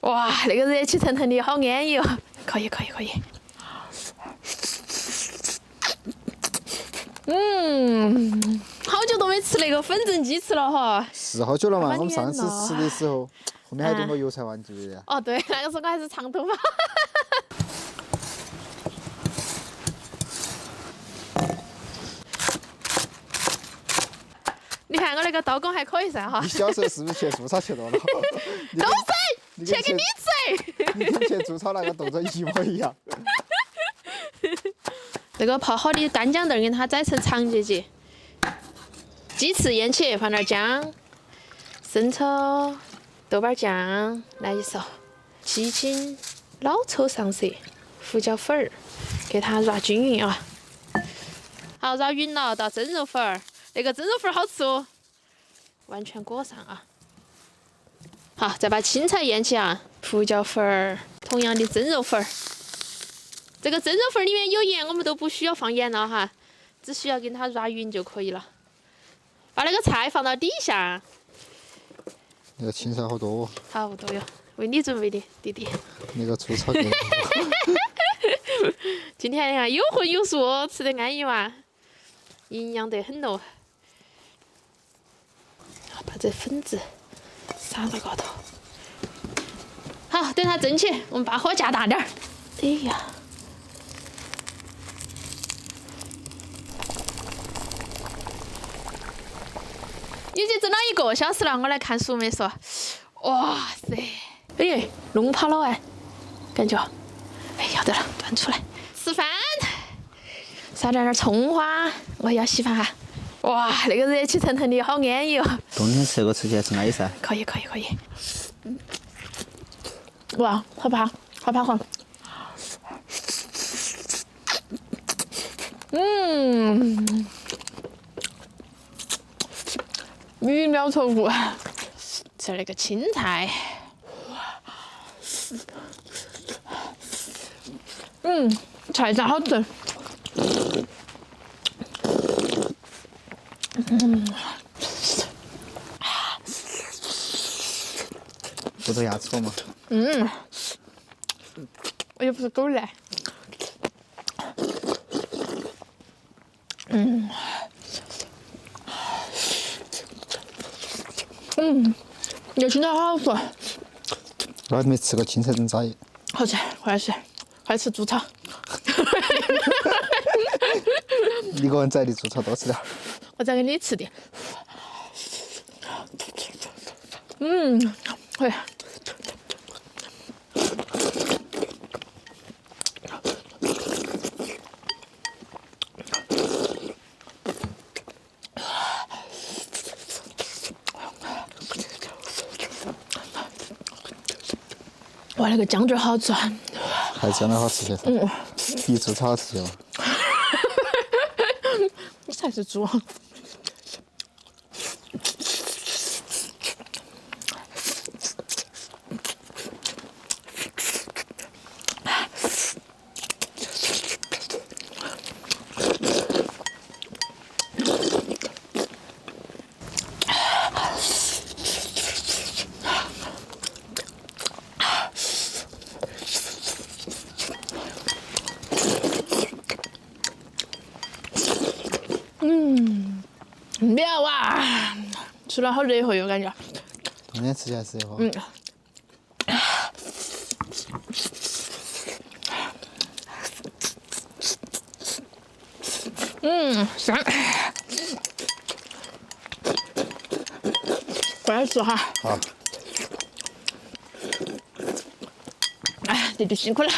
哇，那个热气腾腾的，好安逸哦！可以。好久都没吃那个粉蒸鸡翅了哈。是好久了嘛？蛮我们上次远了吃的时候，后面还点个油菜丸，记不记得？哦，对，那个时候我还是长头发。你看我那个刀工还可以噻哈。你小时候是不是去驻草去多了？都是钱给你吃。你跟去驻草那个动作一模一样。这个泡好的干姜豆给它宰成长节节。鸡翅腌起，放点姜、生抽、豆瓣酱，来一勺，鸡精、老抽上色，胡椒粉儿，给它揉均匀啊。好，揉匀了，倒蒸肉粉儿，那个蒸肉粉儿好吃哦，完全裹上啊。好，再把青菜腌起啊，胡椒粉儿，同样的蒸肉粉儿。这个蒸肉粉儿里面有盐，我们都不需要放盐了哈，只需要给它揉匀就可以了。把那个菜放到底下。那个青菜好多哦。好多哟，为你准备的，弟弟。那个粗糙的。今天你看有荤有素，吃得安逸哇，营养得很哦。把这粉子撒到高头。好，等它蒸起，我们把火加大点儿。哎呀。已经蒸了1个小时了，我来看书没说。哇塞，哎，弄跑了哎，感觉。哎，要得了，端出来吃饭。撒点葱花，我要稀饭哈。哇，那个热气腾腾的，好安逸哦。冬天吃个吃起来是安噻。可以。哇，好怕黄。米料豆腐，吃那个青菜。菜真好吃。不都牙齿吗？我又不是狗来。这青菜好好吃。我还没吃过青菜蒸炸叶。好吃，快吃猪草。一个人在的猪草多吃点。我再给你吃点。对。哇，那个姜汁好吃啊！还真的好吃些噻。比猪草好吃些嘛。你才是猪。面哇，吃了好热乎哟，感觉。冬天吃起来是热乎。香。过来吃哈。好。哎，弟弟辛苦了。